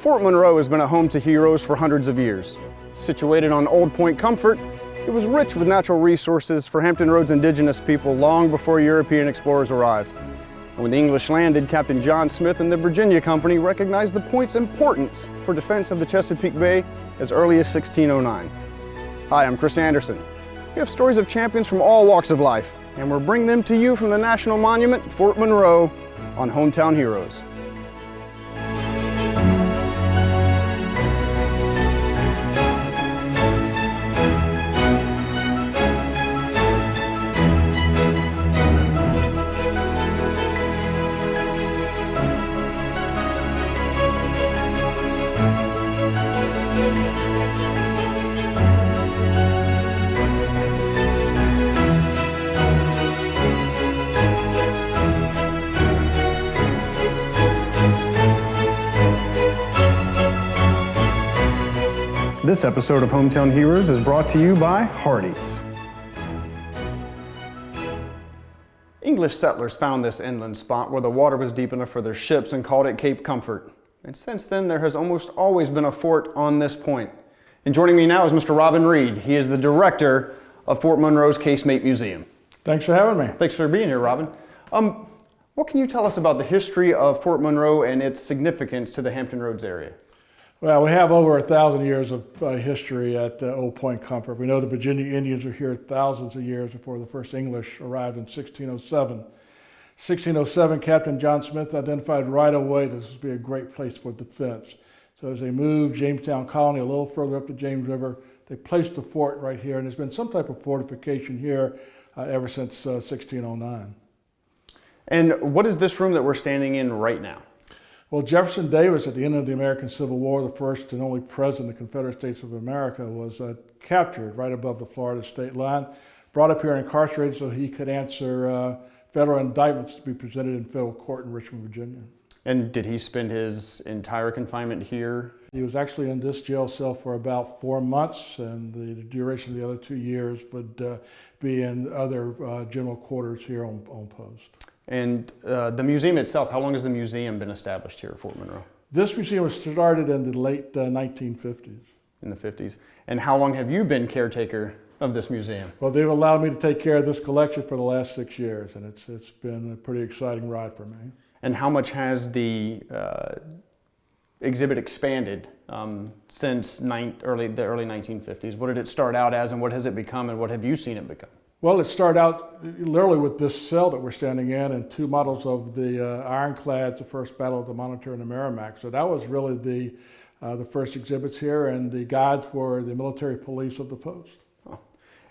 Fort Monroe has been a home to heroes for hundreds of years. Situated on Old Point Comfort, it was rich with natural resources for Hampton Roads' indigenous people long before European explorers arrived. And when the English landed, Captain John Smith and the Virginia Company recognized the point's importance for defense of the Chesapeake Bay as early as 1609. Hi, I'm Chris Anderson. We have stories of champions from all walks of life, and we're bringing them to you from the National Monument, Fort Monroe, on Hometown Heroes. This episode of Hometown Heroes is brought to you by Hardee's. English settlers found this inland spot where the water was deep enough for their ships and called it Cape Comfort. And since then, there has almost always been a fort on this point. And joining me now is Mr. Robin Reed. He is the director of Fort Monroe's Casemate Museum. Thanks for having me. Thanks for being here, Robin. What can you tell us about the history of Fort Monroe and its significance to the Hampton Roads area? Well, we have over 1,000 years of history at Old Point Comfort. We know the Virginia Indians were here thousands of years before the first English arrived in 1607. 1607, Captain John Smith identified right away this would be a great place for defense. So as they moved Jamestown Colony a little further up the James River, they placed the fort right here, and there's been some type of fortification here ever since 1609. And what is this room that we're standing in right now? Well, Jefferson Davis, at the end of the American Civil War, the first and only president of the Confederate States of America, was captured right above the Florida state line, brought up here and incarcerated so he could answer federal indictments to be presented in federal court in Richmond, Virginia. And did he spend his entire confinement here? He was actually in this jail cell for about 4 months, and the duration of the other 2 years would be in other general quarters here on post. And the museum itself, how long has the museum been established here at Fort Monroe? This museum was started in the late 1950s. In the 50s. And how long have you been caretaker of this museum? Well, they've allowed me to take care of this collection for the last 6 years, and it's been a pretty exciting ride for me. And how much has the exhibit expanded since the early 1950s? What did it start out as, and what has it become, and what have you seen it become? Well, it started out literally with this cell that we're standing in and 2 models of the ironclads, the first Battle of the Monitor and the Merrimack. So that was really the first exhibits here, and the guides were the military police of the post. Oh.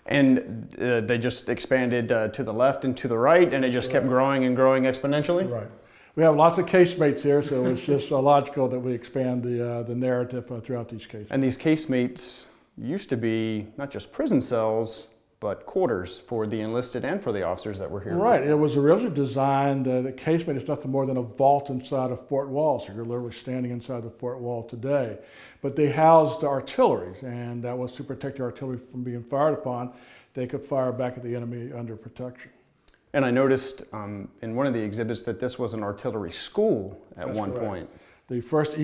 And they just expanded to the left and to the right, and it just kept growing and growing exponentially? Right. We have lots of casemates here, so it's just logical that we expand the narrative throughout these casemates. And these casemates used to be not just prison cells, but quarters for the enlisted and for the officers that were here. Right. It was originally designed, the casemate is nothing more than a vault inside a fort wall, so you're literally standing inside the fort wall today. But they housed artillery, and that was to protect the artillery from being fired upon. They could fire back at the enemy under protection. And I noticed in one of the exhibits that this was an artillery school at one point. The first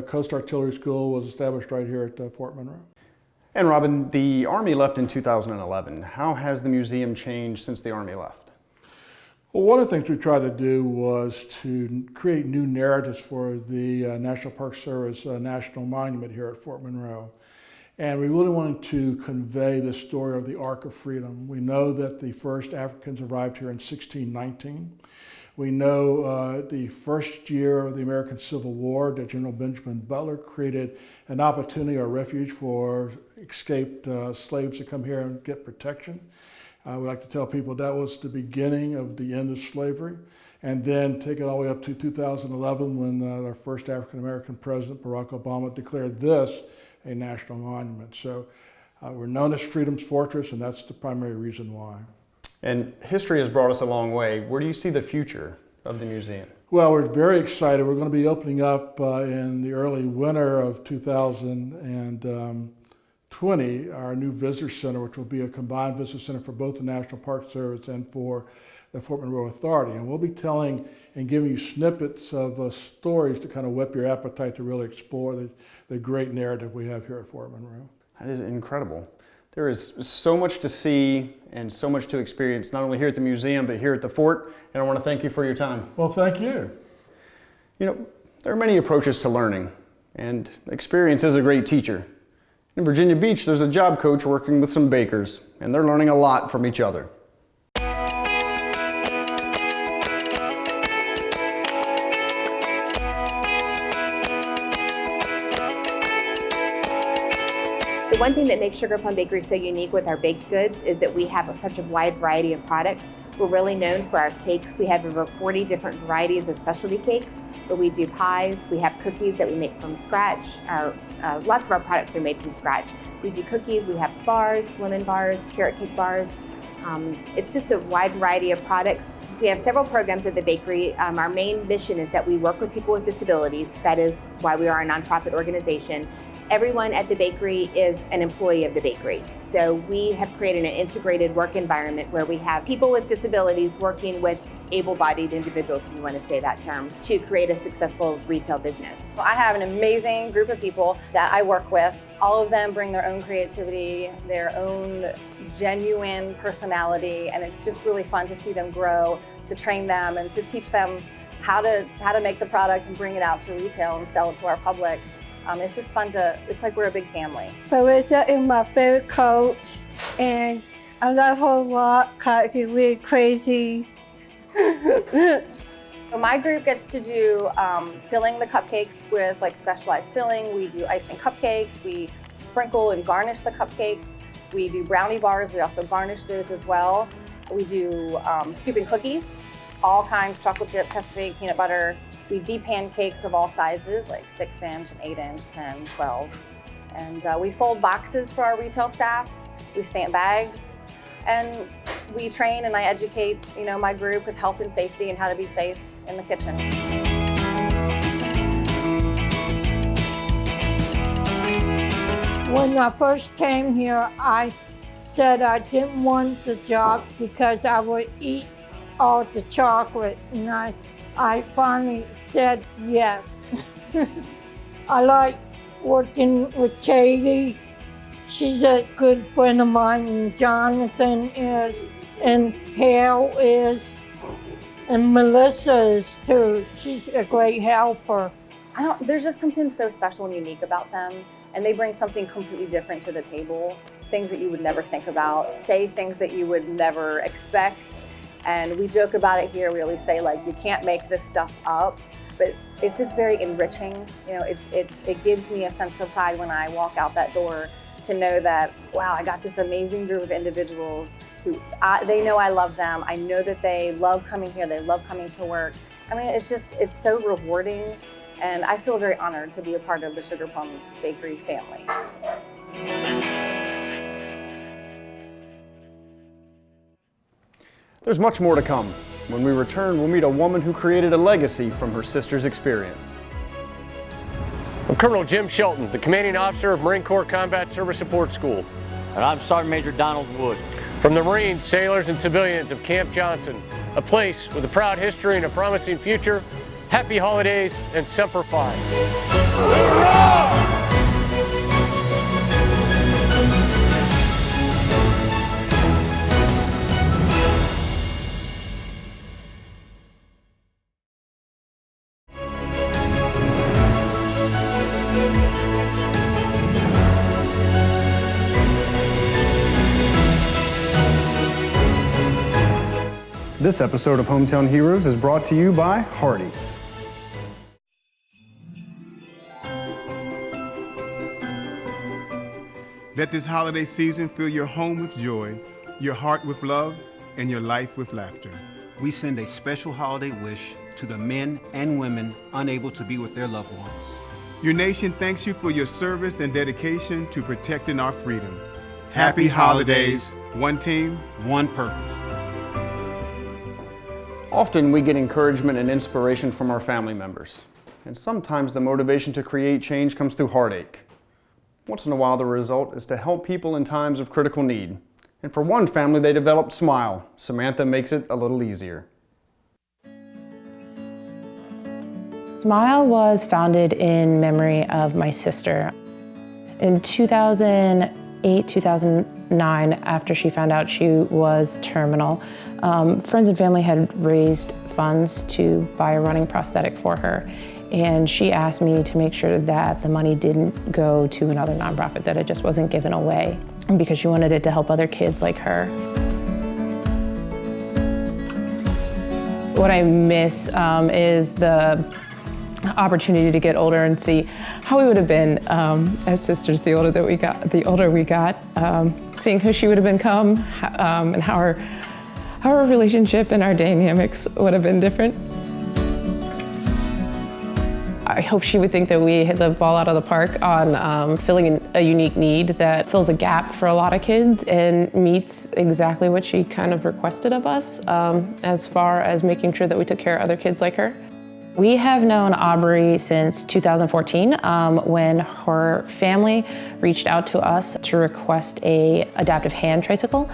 Coast Artillery School was established right here at Fort Monroe. And Robin, the Army left in 2011. How has the museum changed since the Army left? Well, one of the things we tried to do was to create new narratives for the National Park Service National Monument here at Fort Monroe. And we really wanted to convey the story of the Arc of Freedom. We know that the first Africans arrived here in 1619. We know the first year of the American Civil War that General Benjamin Butler created an opportunity or refuge for escaped slaves to come here and get protection. We like to tell people that was the beginning of the end of slavery. And then take it all the way up to 2011 when our first African-American president, Barack Obama, declared this a national monument. So we're known as Freedom's Fortress, and that's the primary reason why. And history has brought us a long way. Where do you see the future of the museum? Well, we're very excited. We're going to be opening up in the early winter of 2020 our new visitor center, which will be a combined visitor center for both the National Park Service and for the Fort Monroe Authority. And we'll be telling and giving you snippets of stories to kind of whip your appetite to really explore the great narrative we have here at Fort Monroe. That is incredible. There is so much to see and so much to experience, not only here at the museum, but here at the fort. And I want to thank you for your time. Well, thank you. You know, there are many approaches to learning, and experience is a great teacher. In Virginia Beach, there's a job coach working with some bakers, and they're learning a lot from each other. The one thing that makes Sugar Plum Bakery so unique with our baked goods is that we have such a wide variety of products. We're really known for our cakes. We have over 40 different varieties of specialty cakes, but we do pies. We have cookies that we make from scratch. Lots of our products are made from scratch. We do cookies, we have bars, lemon bars, carrot cake bars. It's just a wide variety of products. We have several programs at the bakery. Our main mission is that we work with people with disabilities. That is why we are a nonprofit organization. Everyone at the bakery is an employee of the bakery. So we have created an integrated work environment where we have people with disabilities working with able-bodied individuals, if you want to say that term, to create a successful retail business. I have an amazing group of people that I work with. All of them bring their own creativity, their own genuine personality, and it's just really fun to see them grow, to train them and to teach them how to make the product and bring it out to retail and sell it to our public. It's just fun it's like we're a big family. Marissa is my favorite coach, and I love her a lot because she's really crazy. So my group gets to do filling the cupcakes with like specialized filling. We do icing cupcakes. We sprinkle and garnish the cupcakes. We do brownie bars. We also garnish those as well. We do scooping cookies, all kinds, chocolate chip, Chesapeake, peanut butter. We depan cakes of all sizes, like 6-inch and 8-inch, 10, 12. And we fold boxes for our retail staff. We stamp bags. And we train and I educate, my group with health and safety and how to be safe in the kitchen. When I first came here, I said I didn't want the job because I would eat all the chocolate, and I finally said yes. I like working with Katie. She's a good friend of mine, and Jonathan is, and Hale is, and Melissa is too. She's a great helper. There's just something so special and unique about them, and they bring something completely different to the table. Things that you would never think about, say things that you would never expect. And we joke about it here. We always say, like, you can't make this stuff up, but it's just very enriching. It gives me a sense of pride when I walk out that door to know that, wow, I got this amazing group of individuals who, they know I love them. I know that they love coming here. They love coming to work. I mean, it's so rewarding. And I feel very honored to be a part of the Sugar Plum Bakery family. There's much more to come. When we return, we'll meet a woman who created a legacy from her sister's experience. I'm Colonel Jim Shelton, the commanding officer of Marine Corps Combat Service Support School. And I'm Sergeant Major Donald Wood. From the Marines, sailors, and civilians of Camp Johnson, a place with a proud history and a promising future, happy holidays and Semper Fi. This episode of Hometown Heroes is brought to you by Hardee's. Let this holiday season fill your home with joy, your heart with love, and your life with laughter. We send a special holiday wish to the men and women unable to be with their loved ones. Your nation thanks you for your service and dedication to protecting our freedom. Happy holidays. One team, one purpose. Often we get encouragement and inspiration from our family members, and sometimes the motivation to create change comes through heartache. Once in a while, the result is to help people in times of critical need, And for one family, they developed Smile. Samantha makes it a little easier. Smile was founded in memory of my sister. In 2008, 2009, after she found out she was terminal, friends and family had raised funds to buy a running prosthetic for her. And she asked me to make sure that the money didn't go to another nonprofit, that it just wasn't given away, because she wanted it to help other kids like her. What I miss is the opportunity to get older and see how we would have been as sisters the older we got, seeing who she would have become, and how our relationship and our dynamics would have been different. I hope she would think that we hit the ball out of the park on filling a unique need that fills a gap for a lot of kids and meets exactly what she kind of requested of us, as far as making sure that we took care of other kids like her. We have known Aubrey since 2014, when her family reached out to us to request an adaptive hand tricycle.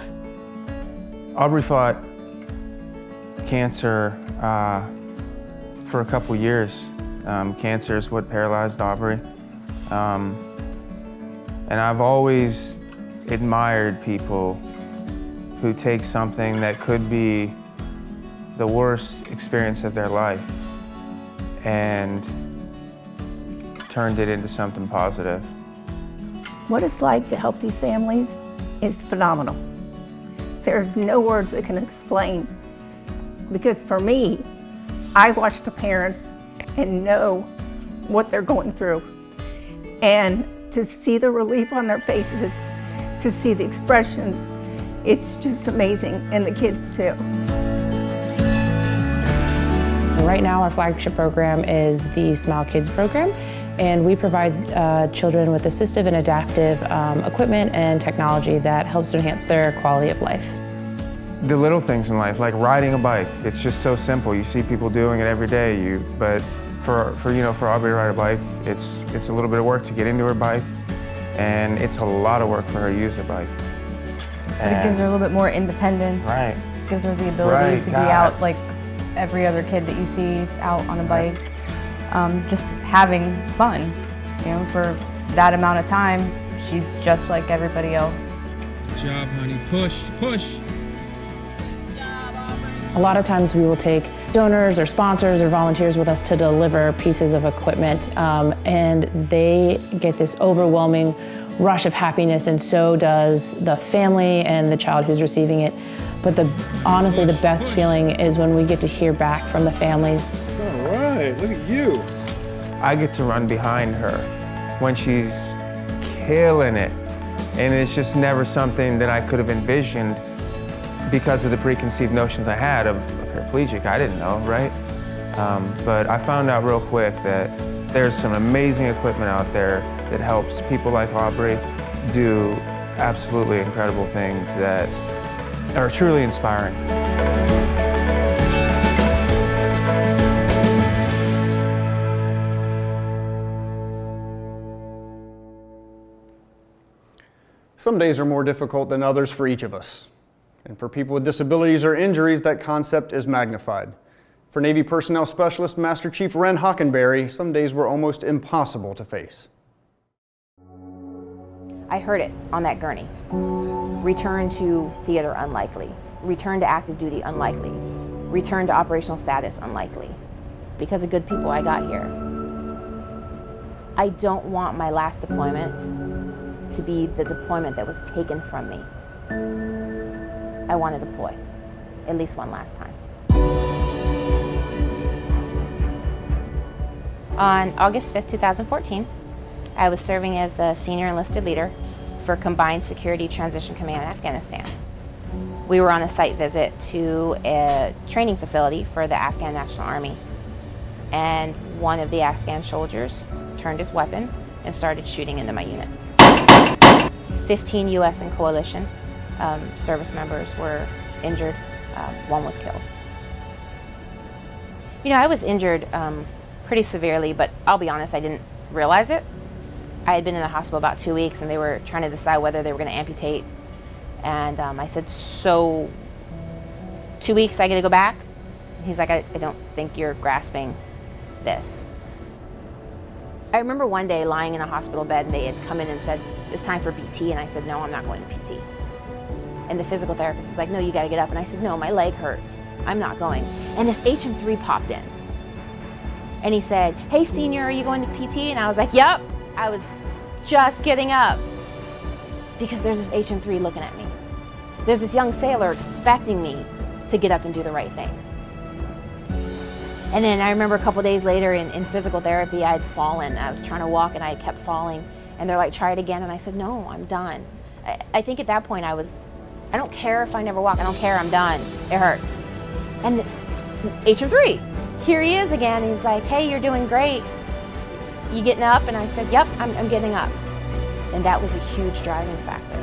Aubrey fought cancer for a couple years. Cancer is what paralyzed Aubrey. And I've always admired people who take something that could be the worst experience of their life and turned it into something positive. What it's like to help these families is phenomenal. There's no words that can explain. Because for me, I watch the parents and know what they're going through. And to see the relief on their faces, to see the expressions, it's just amazing, and the kids too. Right now, our flagship program is the Smile Kids program, and we provide children with assistive and adaptive equipment and technology that helps to enhance their quality of life. The little things in life, like riding a bike, it's just so simple. You see people doing it every day, but for Aubrey to ride a bike, it's a little bit of work to get into her bike, and it's a lot of work for her to use her bike. But it gives her a little bit more independence. Right. Gives her the ability to be out like every other kid that you see out on a bike, just having fun. For that amount of time, she's just like everybody else. Good job, honey. Push, push. A lot of times we will take donors or sponsors or volunteers with us to deliver pieces of equipment, and they get this overwhelming rush of happiness, and so does the family and the child who's receiving it. But honestly, the best feeling is when we get to hear back from the families. All right, look at you. I get to run behind her when she's killing it, and it's just never something that I could have envisioned because of the preconceived notions I had of a paraplegic. I didn't know, right? But I found out real quick that there's some amazing equipment out there that helps people like Aubrey do absolutely incredible things that are truly inspiring. Some days are more difficult than others for each of us. And for people with disabilities or injuries, that concept is magnified. For Navy Personnel Specialist Master Chief Ren Hockenberry, some days were almost impossible to face. I heard it on that gurney. Return to theater, unlikely. Return to active duty, unlikely. Return to operational status, unlikely. Because of good people, I got here. I don't want my last deployment to be the deployment that was taken from me. I want to deploy, at least one last time. On August 5th, 2014, I was serving as the Senior Enlisted Leader for Combined Security Transition Command in Afghanistan. We were on a site visit to a training facility for the Afghan National Army, and one of the Afghan soldiers turned his weapon and started shooting into my unit. 15 U.S. and coalition service members were injured. One was killed. I was injured pretty severely, but I'll be honest, I didn't realize it. I had been in the hospital about 2 weeks, and they were trying to decide whether they were going to amputate And I said, so 2 weeks I get to go back? And he's like, I don't think you're grasping this. I remember one day lying in a hospital bed and they had come in and said, it's time for PT, and I said, no, I'm not going to PT. And the physical therapist is like, no, you gotta get up. And I said, no, my leg hurts, I'm not going. And this HM3 popped in. And he said, hey senior, are you going to PT? And I was like, yep. I was just getting up. Because there's this HM3 looking at me. There's this young sailor expecting me to get up and do the right thing. And then I remember a couple days later in physical therapy, I had fallen. I was trying to walk and I had kept falling. And they're like, try it again. And I said, no, I'm done. I think at that point I don't care if I never walk. I don't care, I'm done. It hurts. And HM3, here he is again. He's like, hey, you're doing great. You getting up? And I said, yep, I'm getting up. And that was a huge driving factor.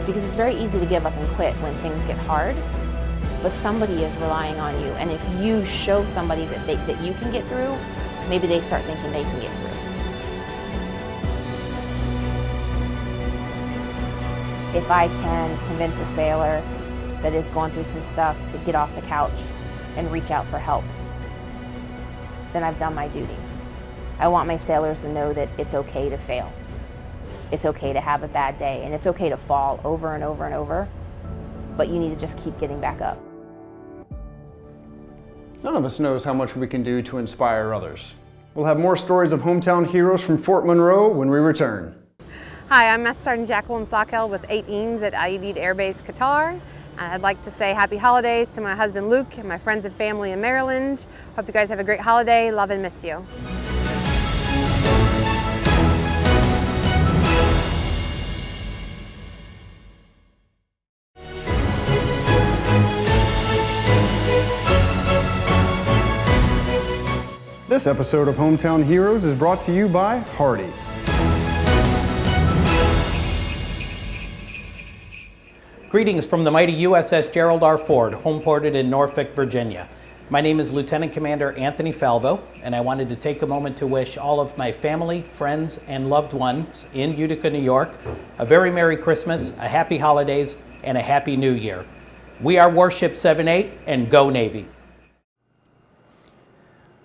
Because it's very easy to give up and quit when things get hard. But somebody is relying on you, and if you show somebody that you can get through, maybe they start thinking they can get through. If I can convince a sailor that is going through some stuff to get off the couch and reach out for help, then I've done my duty. I want my sailors to know that it's okay to fail. It's okay to have a bad day, and it's okay to fall over and over and over, but you need to just keep getting back up. None of us knows how much we can do to inspire others. We'll have more stories of hometown heroes from Fort Monroe when we return. Hi, I'm Master Sergeant Jacqueline Sockel with 8 EAMS at Aidid Air Base, Qatar. I'd like to say happy holidays to my husband Luke and my friends and family in Maryland. Hope you guys have a great holiday. Love and miss you. This episode of Hometown Heroes is brought to you by Hardee's. Greetings from the mighty USS Gerald R. Ford, homeported in Norfolk, Virginia. My name is Lieutenant Commander Anthony Falvo, and I wanted to take a moment to wish all of my family, friends, and loved ones in Utica, New York, a very Merry Christmas, a Happy Holidays, and a Happy New Year. We are Warship 78, and go Navy.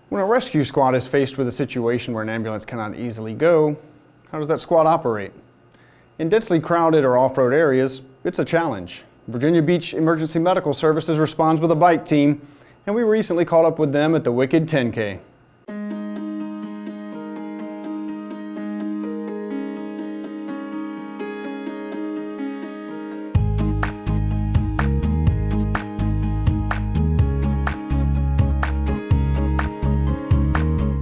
When a rescue squad is faced with a situation where an ambulance cannot easily go, how does that squad operate? In densely crowded or off-road areas, it's a challenge. Virginia Beach Emergency Medical Services responds with a bike team, and we recently caught up with them at the Wicked 10K.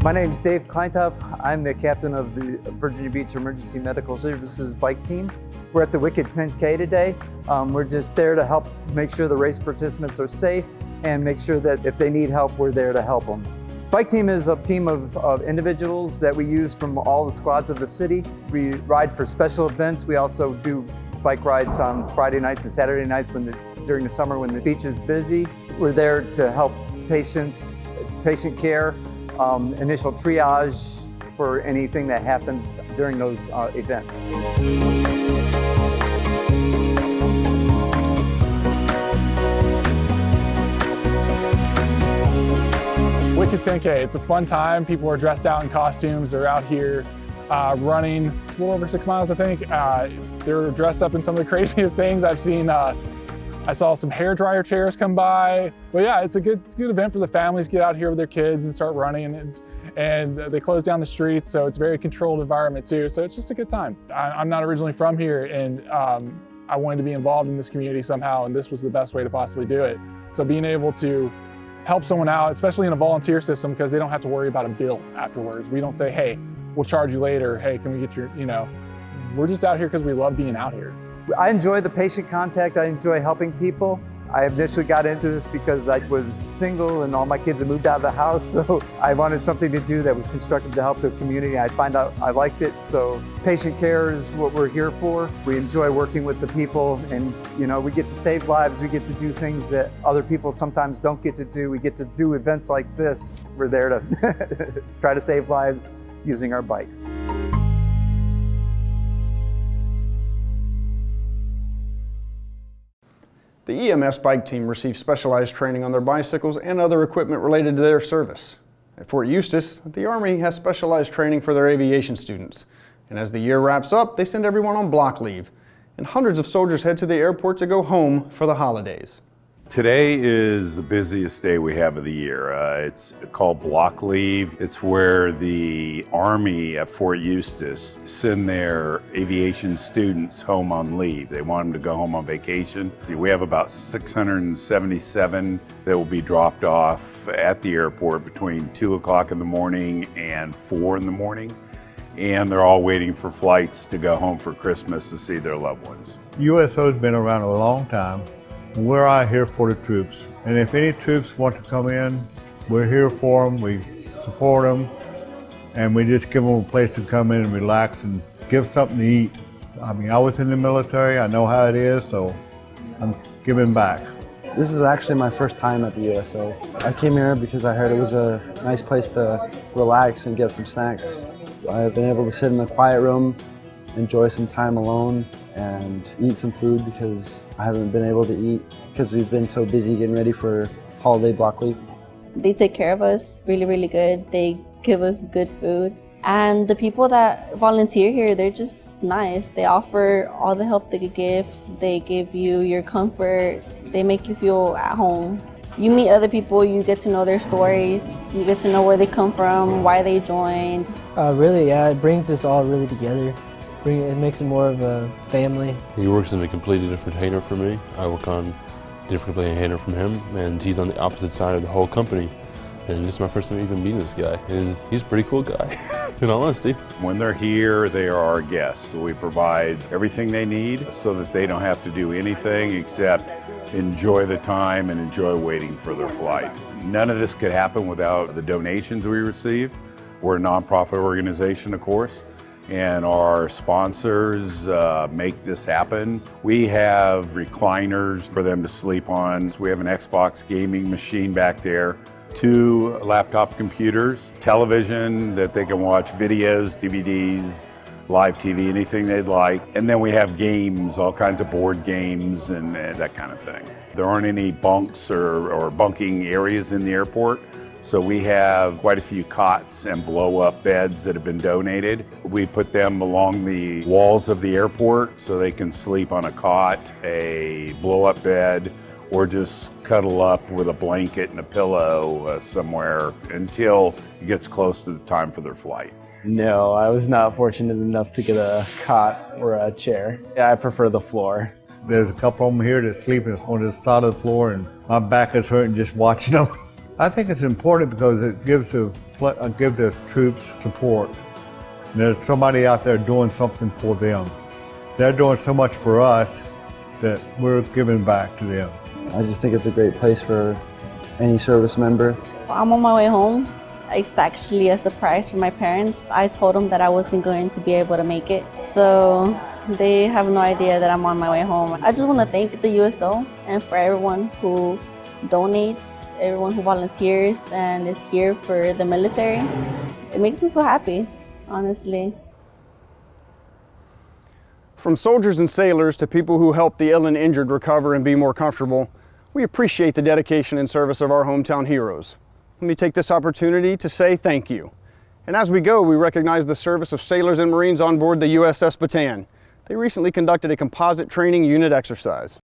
My name is Dave Kleintop. I'm the captain of the Virginia Beach Emergency Medical Services bike team. We're at the Wicked 10K today. We're just there to help make sure the race participants are safe and make sure that if they need help, we're there to help them. Bike team is a team of individuals that we use from all the squads of the city. We ride for special events. We also do bike rides on Friday nights and Saturday nights during the summer when the beach is busy. We're there to help patients, patient care, initial triage for anything that happens during those events. Wicked 10K, it's a fun time. People are dressed out in costumes. They're out here running. It's a little over 6 miles, I think. They're dressed up in some of the craziest things I've seen. I saw some hairdryer chairs come by. But yeah, it's a good event for the families to get out here with their kids and start running. And they close down the streets, so it's a very controlled environment too. So it's just a good time. I'm not originally from here, and I wanted to be involved in this community somehow, and this was the best way to possibly do it. So being able to help someone out, especially in a volunteer system, because they don't have to worry about a bill afterwards. We don't say, hey, we'll charge you later. Hey, can we get your, we're just out here because we love being out here. I enjoy the patient contact. I enjoy helping people. I initially got into this because I was single and all my kids had moved out of the house, so I wanted something to do that was constructive to help the community. I find out I liked it, so patient care is what we're here for. We enjoy working with the people, and we get to save lives. We get to do things that other people sometimes don't get to do. We get to do events like this. We're there to try to save lives using our bikes. The EMS bike team receives specialized training on their bicycles and other equipment related to their service. At Fort Eustis, the Army has specialized training for their aviation students. And as the year wraps up, they send everyone on block leave. And hundreds of soldiers head to the airport to go home for the holidays. Today is the busiest day we have of the year. It's called block leave. It's where the Army at Fort Eustis send their aviation students home on leave. They want them to go home on vacation. We have about 677 that will be dropped off at the airport between 2 o'clock in the morning and 4 in the morning. And they're all waiting for flights to go home for Christmas to see their loved ones. USO has been around a long time. We're out here for the troops. And if any troops want to come in, we're here for them. We support them. And we just give them a place to come in and relax and give something to eat. I mean, I was in the military. I know how it is, so I'm giving back. This is actually my first time at the USO. I came here because I heard it was a nice place to relax and get some snacks. I've been able to sit in the quiet room, enjoy some time alone, and eat some food because I haven't been able to eat because we've been so busy getting ready for holiday block leave. They take care of us really, really good. They give us good food. And the people that volunteer here, they're just nice. They offer all the help they could give. They give you your comfort. They make you feel at home. You meet other people, you get to know their stories, you get to know where they come from, why they joined. Really, yeah, it brings us all really together. It makes it more of a family. He works in a completely different hangar from me. I work on a different hangar from him, and he's on the opposite side of the whole company. And this is my first time even meeting this guy, and he's a pretty cool guy, in all honesty. When they're here, they are our guests. So we provide everything they need so that they don't have to do anything except enjoy the time and enjoy waiting for their flight. None of this could happen without the donations we receive. We're a nonprofit organization, of course, and our sponsors make this happen. We have recliners for them to sleep on. We have an Xbox gaming machine back there, 2 laptop computers, television that they can watch videos, DVDs, live TV, anything they'd like. And then we have games, all kinds of board games and that kind of thing. There aren't any bunks or bunking areas in the airport. So we have quite a few cots and blow-up beds that have been donated. We put them along the walls of the airport so they can sleep on a cot, a blow-up bed, or just cuddle up with a blanket and a pillow somewhere until it gets close to the time for their flight. No, I was not fortunate enough to get a cot or a chair. I prefer the floor. There's a couple of them here that sleep on the side of the floor, and my back is hurting just watching them. I think it's important because it gives the troops support. And there's somebody out there doing something for them. They're doing so much for us that we're giving back to them. I just think it's a great place for any service member. I'm on my way home. It's actually a surprise for my parents. I told them that I wasn't going to be able to make it. So they have no idea that I'm on my way home. I just want to thank the USO and for everyone who donates, everyone who volunteers and is here for the military. It makes me feel happy, honestly. From soldiers and sailors to people who help the ill and injured recover and be more comfortable, we appreciate the dedication and service of our hometown heroes. Let me take this opportunity to say thank you. And as we go, we recognize the service of sailors and Marines on board the USS Bataan. They recently conducted a composite training unit exercise.